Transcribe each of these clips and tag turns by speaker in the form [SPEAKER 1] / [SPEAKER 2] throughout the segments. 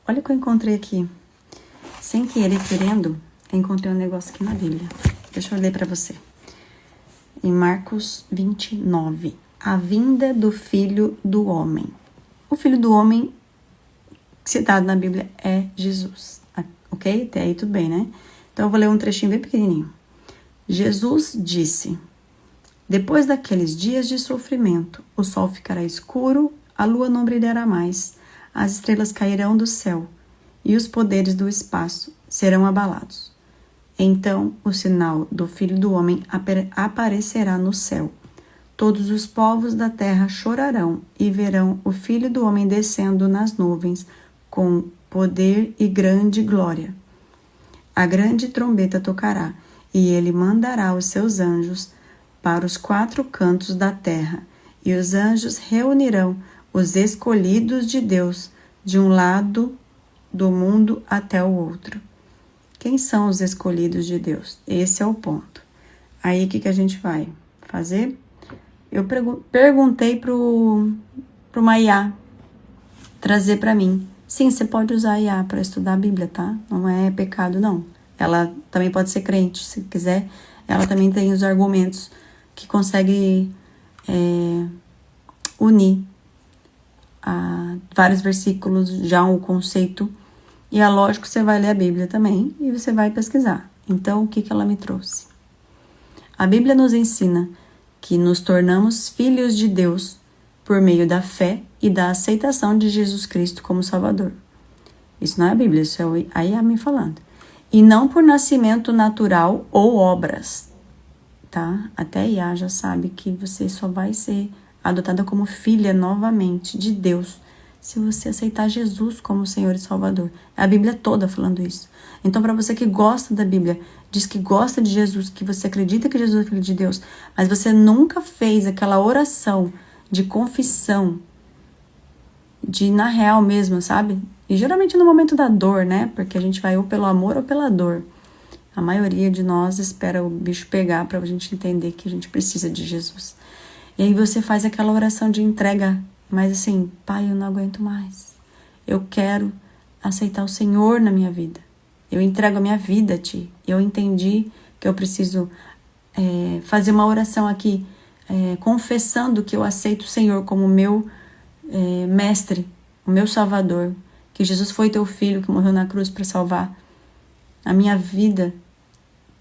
[SPEAKER 1] Olha o que eu encontrei aqui. Sem querer, querendo, eu encontrei um negócio aqui na Bíblia. Deixa eu ler para você. Em Marcos 29. A vinda do Filho do Homem. O Filho do Homem, citado na Bíblia, é Jesus. Ok? Até aí tudo bem, né? Então eu vou ler um trechinho bem pequenininho. Jesus disse: depois daqueles dias de sofrimento, o sol ficará escuro, a lua não brilhará mais, as estrelas cairão do céu e os poderes do espaço serão abalados. Então o sinal do Filho do Homem aparecerá no céu. Todos os povos da terra chorarão e verão o Filho do Homem descendo nas nuvens com poder e grande glória. A grande trombeta tocará e ele mandará os seus anjos para os 4 cantos da terra, e os anjos reunirão os escolhidos de Deus de um lado do mundo até o outro. Quem são os escolhidos de Deus? Esse é o ponto. Aí, o que a gente vai fazer? Eu perguntei pro Maiá trazer para mim. Sim, você pode usar a IA para estudar a Bíblia, tá? Não é pecado, não. Ela também pode ser crente, se quiser. Ela também tem os argumentos que consegue unir vários versículos, já um conceito. E é lógico que você vai ler a Bíblia também e você vai pesquisar. Então, o que ela me trouxe? A Bíblia nos ensina que nos tornamos filhos de Deus por meio da fé e da aceitação de Jesus Cristo como Salvador. Isso não é a Bíblia, isso é a IA me falando. E não por nascimento natural ou obras, tá? Até a IA já sabe que você só vai ser adotada como filha novamente de Deus se você aceitar Jesus como Senhor e Salvador. É a Bíblia toda falando isso. Então, para você que gosta da Bíblia, diz que gosta de Jesus, que você acredita que Jesus é filho de Deus, mas você nunca fez aquela oração de confissão, de na real mesmo, sabe? E geralmente no momento da dor, né? Porque a gente vai ou pelo amor ou pela dor. A maioria de nós espera o bicho pegar para a gente entender que a gente precisa de Jesus. E aí você faz aquela oração de entrega, mas assim, Pai, eu não aguento mais. Eu quero aceitar o Senhor na minha vida. Eu entrego a minha vida a Ti. Eu entendi que eu preciso fazer uma oração aqui, confessando que eu aceito o Senhor como meu mestre, o meu Salvador, que Jesus foi Teu Filho que morreu na cruz para salvar a minha vida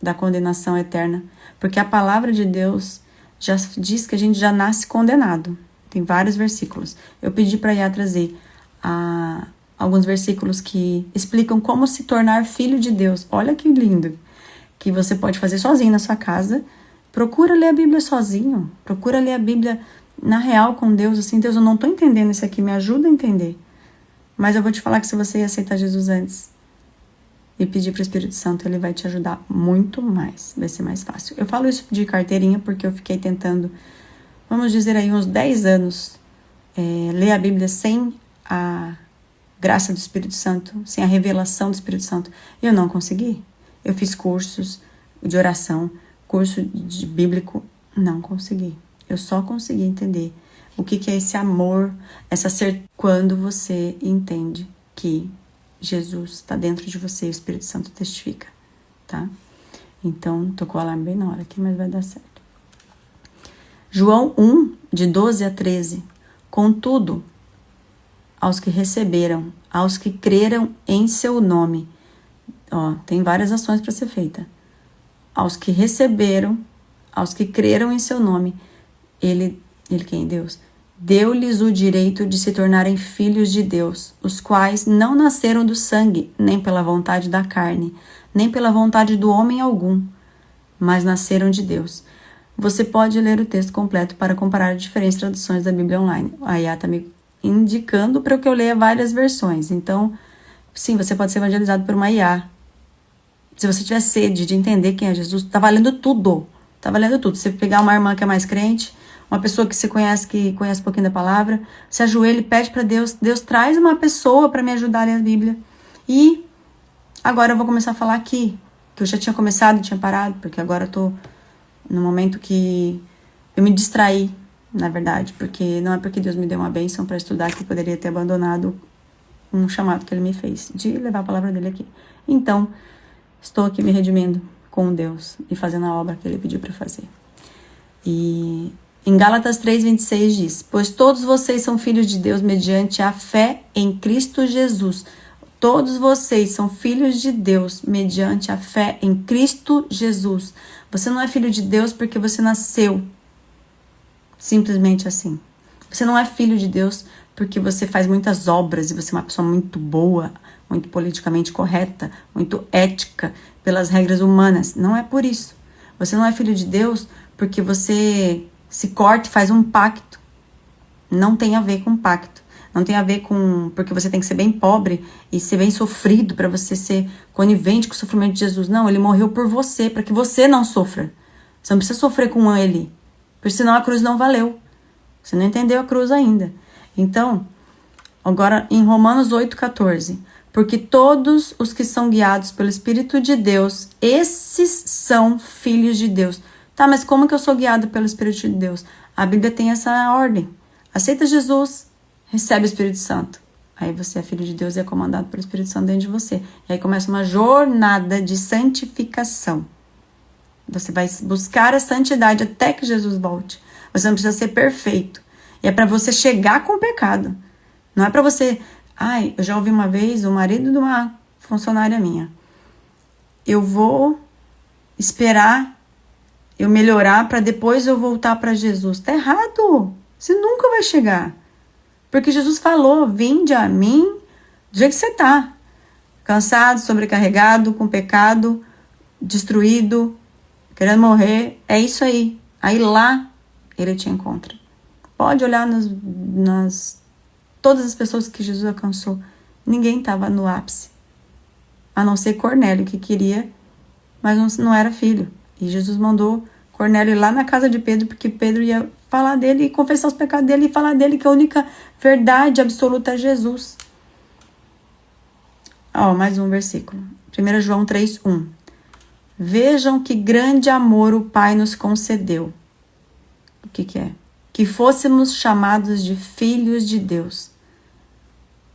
[SPEAKER 1] da condenação eterna. Porque a palavra de Deus já diz que a gente já nasce condenado. Tem vários versículos. Eu pedi para Iá trazer alguns versículos que explicam como se tornar filho de Deus. Olha que lindo. Que você pode fazer sozinho na sua casa. Procura ler a Bíblia sozinho. Procura ler a Bíblia na real com Deus. Assim, Deus, eu não estou entendendo isso aqui. Me ajuda a entender. Mas eu vou te falar que se você aceitar Jesus antes e pedir para o Espírito Santo, ele vai te ajudar muito mais. Vai ser mais fácil. Eu falo isso de carteirinha porque eu fiquei tentando, vamos dizer aí, uns 10 anos ler a Bíblia sem a graça do Espírito Santo, sem a revelação do Espírito Santo. Eu não consegui. Eu fiz cursos de oração, curso de bíblico, não consegui. Eu só consegui entender o que é esse amor, essa certeza, quando você entende que Jesus está dentro de você e o Espírito Santo testifica, tá? Então, tocou o alarme bem na hora aqui, mas vai dar certo. João 1, de 12 a 13. Contudo, aos que receberam, aos que creram em seu nome, tem várias ações para ser feita. Aos que receberam, aos que creram em seu nome, ele quem? Deus, deu-lhes o direito de se tornarem filhos de Deus, os quais não nasceram do sangue, nem pela vontade da carne, nem pela vontade do homem algum, mas nasceram de Deus. Você pode ler o texto completo para comparar diferentes traduções da Bíblia online. A IA está me indicando para que eu leia várias versões. Então, sim, você pode ser evangelizado por uma IA. Se você tiver sede de entender quem é Jesus, está valendo tudo. Está valendo tudo. Se você pegar uma irmã que é mais crente, uma pessoa que conhece um pouquinho da palavra, se ajoelha e pede para Deus, Deus traz uma pessoa para me ajudar a ler a Bíblia. E agora eu vou começar a falar aqui, que eu já tinha começado e tinha parado, porque agora eu tô no momento que eu me distraí, na verdade, porque não é porque Deus me deu uma bênção para estudar que eu poderia ter abandonado com um chamado que ele me fez, de levar a palavra dele aqui. Então, estou aqui me redimindo com Deus e fazendo a obra que ele pediu para fazer. E em Gálatas 3:26 diz: pois todos vocês são filhos de Deus mediante a fé em Cristo Jesus. Todos vocês são filhos de Deus mediante a fé em Cristo Jesus. Você não é filho de Deus porque você nasceu simplesmente assim. Você não é filho de Deus porque você faz muitas obras e você é uma pessoa muito boa, muito politicamente correta, muito ética pelas regras humanas. Não é por isso. Você não é filho de Deus porque você se corta e faz um pacto. Não tem a ver com pacto. Não tem a ver com... porque você tem que ser bem pobre e ser bem sofrido para você ser conivente com o sofrimento de Jesus. Não, ele morreu por você, para que você não sofra. Você não precisa sofrer com ele, porque senão a cruz não valeu. Você não entendeu a cruz ainda. Então, agora em Romanos 8:14. Porque todos os que são guiados pelo Espírito de Deus, esses são filhos de Deus. Tá, mas como que eu sou guiado pelo Espírito de Deus? A Bíblia tem essa ordem. Aceita Jesus, recebe o Espírito Santo. Aí você é filho de Deus e é comandado pelo Espírito Santo dentro de você. E aí começa uma jornada de santificação. Você vai buscar a santidade até que Jesus volte. Você não precisa ser perfeito. E é para você chegar com o pecado. Não é para você... eu já ouvi uma vez o marido de uma funcionária minha. Eu vou esperar eu melhorar para depois eu voltar para Jesus. Tá errado. Você nunca vai chegar. Porque Jesus falou, vinde a mim do jeito que você tá. Cansado, sobrecarregado, com pecado, destruído, querendo morrer. É isso aí. Aí lá ele te encontra. Pode olhar todas as pessoas que Jesus alcançou. Ninguém estava no ápice. A não ser Cornélio, que queria, mas não era filho. E Jesus mandou Cornélio ir lá na casa de Pedro, porque Pedro ia falar dele e confessar os pecados dele e falar dele que a única verdade absoluta é Jesus. Mais um versículo. 1 João 3:1. Vejam que grande amor o Pai nos concedeu. O que é? Que fôssemos chamados de filhos de Deus.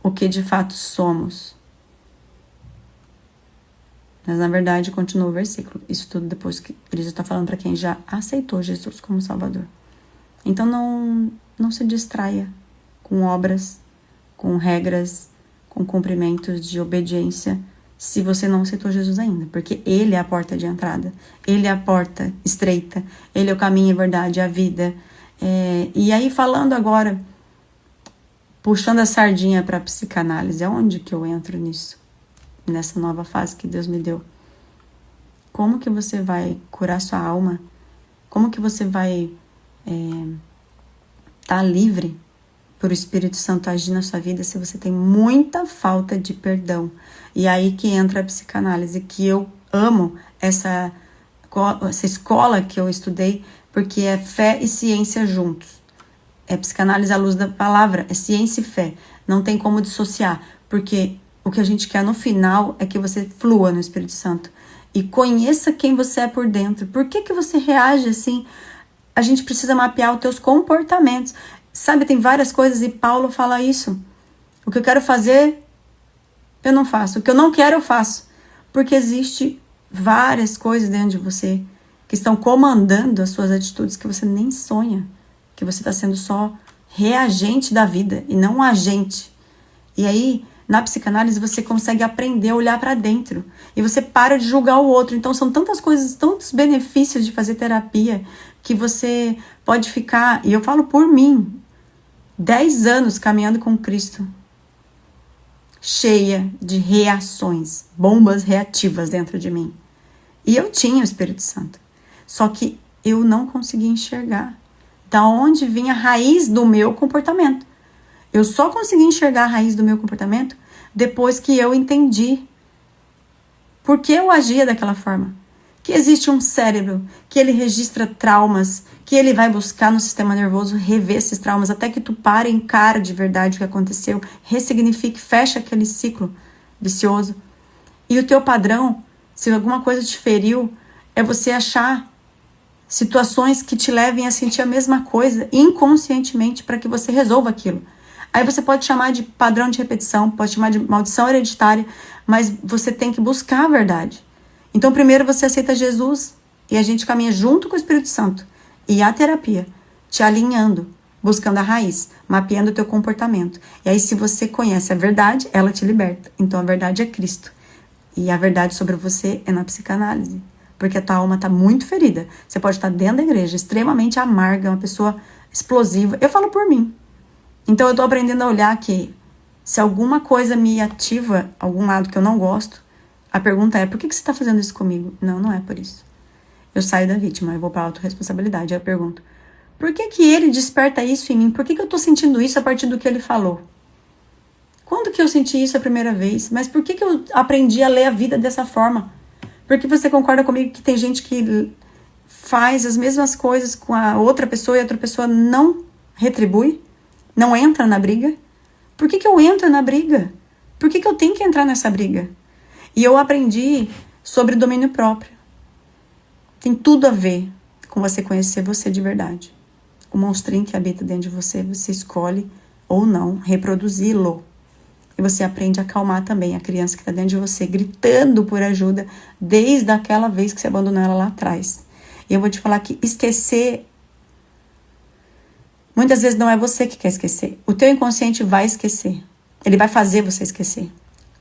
[SPEAKER 1] O que de fato somos. Mas na verdade continua o versículo. Isso tudo depois que ele já está falando para quem já aceitou Jesus como Salvador. Então não se distraia com obras, com regras, com cumprimentos de obediência, se você não aceitou Jesus ainda. Porque ele é a porta de entrada. Ele é a porta estreita. Ele é o caminho, a verdade, a vida. E aí falando agora, puxando a sardinha para a psicanálise, aonde que eu entro nisso? Nessa nova fase que Deus me deu. Como que você vai curar sua alma? Como que você vai tá livre por o Espírito Santo agir na sua vida se você tem muita falta de perdão? E aí que entra a psicanálise, que eu amo essa escola que eu estudei, porque é fé e ciência juntos. É psicanálise à luz da palavra, é ciência e fé. Não tem como dissociar, porque o que a gente quer no final é que você flua no Espírito Santo e conheça quem você é por dentro. Por que você reage assim? A gente precisa mapear os teus comportamentos. Sabe, tem várias coisas e Paulo fala isso. O que eu quero fazer, eu não faço. O que eu não quero, eu faço. Porque existe várias coisas dentro de você que estão comandando as suas atitudes que você nem sonha. Que você está sendo só reagente da vida e não um agente. E aí, na psicanálise, você consegue aprender a olhar para dentro. E você para de julgar o outro. Então, são tantas coisas, tantos benefícios de fazer terapia, que você pode ficar, e eu falo por mim, 10 anos caminhando com Cristo, cheia de reações, bombas reativas dentro de mim. E eu tinha o Espírito Santo. Só que eu não conseguia enxergar da onde vinha a raiz do meu comportamento. Eu só consegui enxergar a raiz do meu comportamento depois que eu entendi por que eu agia daquela forma. Que existe um cérebro, que ele registra traumas, que ele vai buscar no sistema nervoso rever esses traumas, até que tu pare e encare de verdade o que aconteceu, ressignifique, fecha aquele ciclo vicioso. E o teu padrão, se alguma coisa te feriu, é você achar situações que te levem a sentir a mesma coisa inconscientemente para que você resolva aquilo. Aí você pode chamar de padrão de repetição, pode chamar de maldição hereditária, mas você tem que buscar a verdade. Então, primeiro você aceita Jesus e a gente caminha junto com o Espírito Santo e a terapia, te alinhando, buscando a raiz, mapeando o teu comportamento. E aí, se você conhece a verdade, ela te liberta. Então, a verdade é Cristo. E a verdade sobre você é na psicanálise. Porque a tua alma está muito ferida. Você pode estar dentro da igreja, extremamente amarga, uma pessoa explosiva. Eu falo por mim. Então, eu estou aprendendo a olhar que se alguma coisa me ativa, algum lado que eu não gosto, a pergunta é, por que você está fazendo isso comigo? Não, não é por isso. Eu saio da vítima, eu vou para a autorresponsabilidade. Aí eu pergunto, por que ele desperta isso em mim? Por que eu estou sentindo isso a partir do que ele falou? Quando que eu senti isso a primeira vez? Mas por que eu aprendi a ler a vida dessa forma? Porque você concorda comigo que tem gente que faz as mesmas coisas com a outra pessoa e a outra pessoa não retribui? Não entra na briga? Por que eu entro na briga? Por que eu tenho que entrar nessa briga? E eu aprendi sobre domínio próprio. Tem tudo a ver com você conhecer você de verdade. O monstrinho que habita dentro de você, você escolhe ou não reproduzi-lo. E você aprende a acalmar também a criança que está dentro de você, gritando por ajuda, desde aquela vez que você abandonou ela lá atrás. E eu vou te falar que esquecer, muitas vezes não é você que quer esquecer. O teu inconsciente vai esquecer. Ele vai fazer você esquecer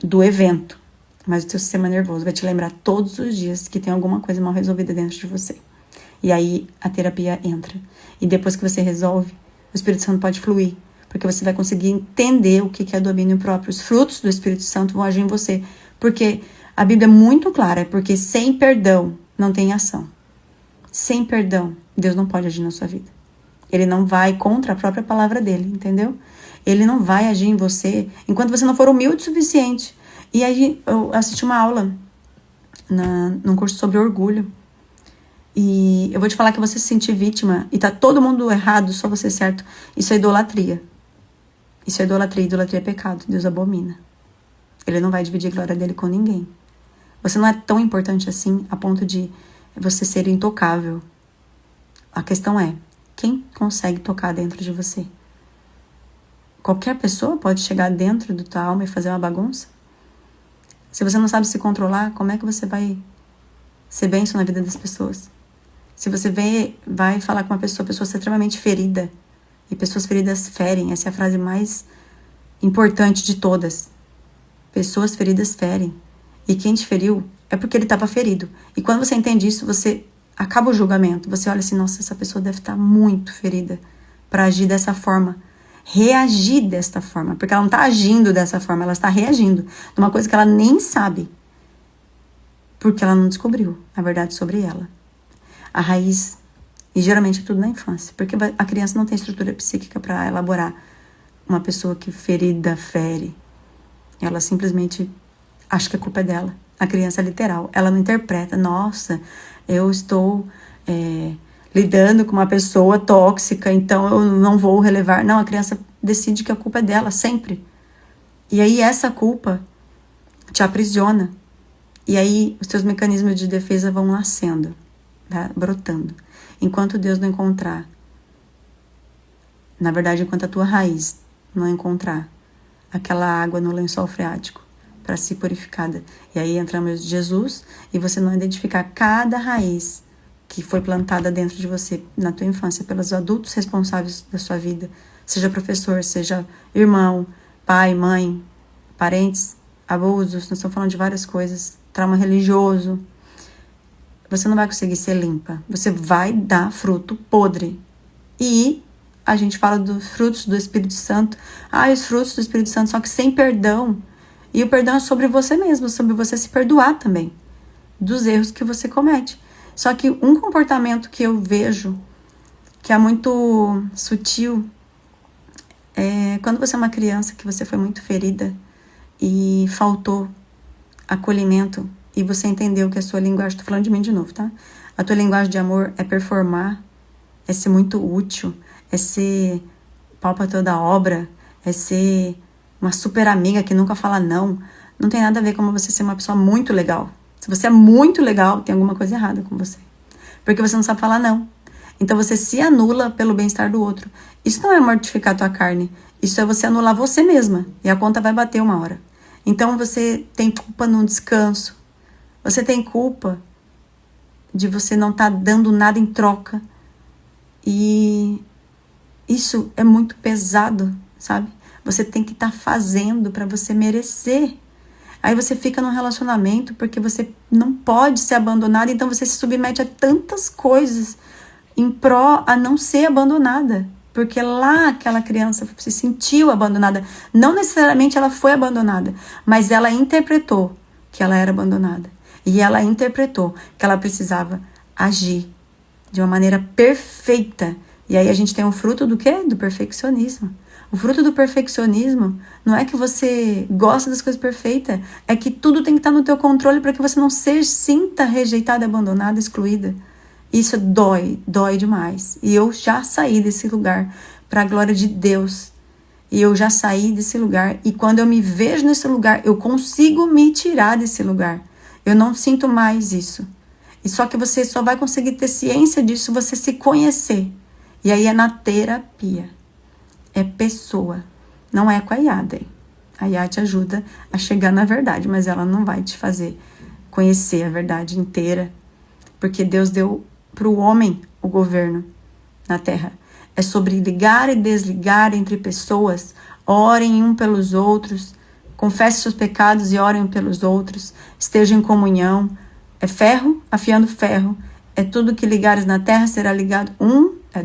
[SPEAKER 1] do evento. Mas o teu sistema nervoso vai te lembrar todos os dias que tem alguma coisa mal resolvida dentro de você. E aí a terapia entra. E depois que você resolve, o Espírito Santo pode fluir. Porque você vai conseguir entender o que é domínio próprio. Os frutos do Espírito Santo vão agir em você. Porque a Bíblia é muito clara. Porque sem perdão não tem ação. Sem perdão, Deus não pode agir na sua vida. Ele não vai contra a própria palavra dele, entendeu? Ele não vai agir em você enquanto você não for humilde o suficiente. E aí eu assisti uma aula num curso sobre orgulho. E eu vou te falar que você se sentir vítima e tá todo mundo errado, só você certo. Isso é idolatria. Isso é idolatria. Idolatria é pecado. Deus abomina. Ele não vai dividir a glória dele com ninguém. Você não é tão importante assim a ponto de você ser intocável. A questão é, quem consegue tocar dentro de você? Qualquer pessoa pode chegar dentro da tua alma e fazer uma bagunça? Se você não sabe se controlar, como é que você vai ser bênção na vida das pessoas? Se você vai falar com uma pessoa está extremamente ferida, e pessoas feridas ferem, essa é a frase mais importante de todas. Pessoas feridas ferem. E quem te feriu é porque ele estava ferido. E quando você entende isso, você acaba o julgamento. Você olha assim, nossa, essa pessoa deve estar muito ferida para agir dessa forma. Reagir desta forma. Porque ela não está agindo dessa forma, ela está reagindo. De uma coisa que ela nem sabe. Porque ela não descobriu a verdade sobre ela. A raiz, e geralmente é tudo na infância, porque a criança não tem estrutura psíquica para elaborar uma pessoa que ferida fere. Ela simplesmente acha que a culpa é dela. A criança é literal, ela não interpreta, nossa, eu estou lidando com uma pessoa tóxica, então eu não vou relevar. Não, a criança decide que a culpa é dela, sempre. E aí essa culpa te aprisiona. E aí os teus mecanismos de defesa vão nascendo, tá? Brotando. Enquanto Deus não encontrar, na verdade, enquanto a tua raiz não encontrar aquela água no lençol freático para ser purificada. E aí entramos Jesus e você não identificar cada raiz que foi plantada dentro de você na tua infância pelos adultos responsáveis da sua vida, seja professor, seja irmão, pai, mãe, parentes, abusos, nós estamos falando de várias coisas, trauma religioso. Você não vai conseguir ser limpa. Você vai dar fruto podre. E a gente fala dos frutos do Espírito Santo. Os frutos do Espírito Santo, só que sem perdão. E o perdão é sobre você mesmo, sobre você se perdoar também dos erros que você comete. Só que um comportamento que eu vejo que é muito sutil é quando você é uma criança que você foi muito ferida e faltou acolhimento e você entendeu que a sua linguagem, tô falando de mim de novo, tá? A tua linguagem de amor é performar, é ser muito útil, é ser pau pra toda obra, é ser uma super amiga que nunca fala não. Não tem nada a ver com você ser uma pessoa muito legal. Se você é muito legal, tem alguma coisa errada com você. Porque você não sabe falar não. Então você se anula pelo bem-estar do outro. Isso não é mortificar a tua carne. Isso é você anular você mesma. E a conta vai bater uma hora. Então você tem culpa no descanso. Você tem culpa de você não estar dando nada em troca. E isso é muito pesado, sabe? Você tem que estar fazendo para você merecer. Aí você fica num relacionamento porque você não pode ser abandonada, então você se submete a tantas coisas em pró a não ser abandonada. Porque lá aquela criança se sentiu abandonada. Não necessariamente ela foi abandonada, mas ela interpretou que ela era abandonada. E ela interpretou que ela precisava agir de uma maneira perfeita. E aí a gente tem o fruto do quê? Do perfeccionismo. O fruto do perfeccionismo não é que você gosta das coisas perfeitas, é que tudo tem que estar no teu controle para que você não se sinta rejeitada, abandonada, excluída. Isso dói demais. E eu já saí desse lugar para a glória de Deus. E eu já saí desse lugar. E quando eu me vejo nesse lugar, eu consigo me tirar desse lugar. Eu não sinto mais isso. E só que você só vai conseguir ter ciência disso, você se conhecer. E aí é na terapia. É pessoa. Não é com a Yada. A Yada te ajuda a chegar na verdade, mas ela não vai te fazer conhecer a verdade inteira. Porque Deus deu para o homem o governo na terra. É sobre ligar e desligar entre pessoas. Orem um pelos outros. Confessem seus pecados e orem um pelos outros. Estejam em comunhão. É ferro afiando ferro. É tudo que ligares na terra será ligado.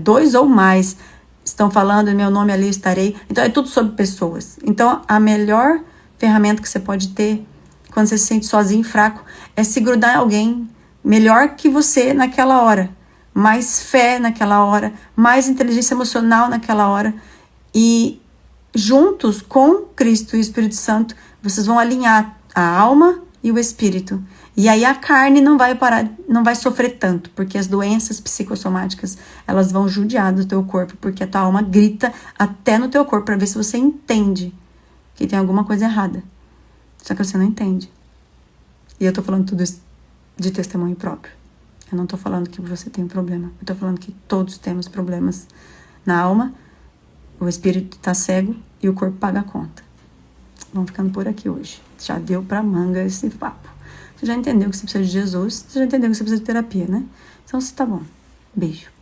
[SPEAKER 1] Dois ou mais. Estão falando, em meu nome ali estarei. Então é tudo sobre pessoas. Então a melhor ferramenta que você pode ter quando você se sente sozinho e fraco é se grudar em alguém melhor que você naquela hora, mais fé naquela hora, mais inteligência emocional naquela hora, e juntos com Cristo e o Espírito Santo, vocês vão alinhar a alma e o espírito, e aí a carne não vai parar, não vai sofrer tanto, porque as doenças psicossomáticas, elas vão judiar do teu corpo, porque a tua alma grita até no teu corpo, para ver se você entende que tem alguma coisa errada, só que você não entende, e eu tô falando tudo isso de testemunho próprio. Eu não tô falando que você tem um problema. Eu tô falando que todos temos problemas na alma. O espírito tá cego e o corpo paga a conta. Vamos ficando por aqui hoje. Já deu pra manga esse papo. Você já entendeu que você precisa de Jesus. Você já entendeu que você precisa de terapia, né? Então, tá bom. Beijo.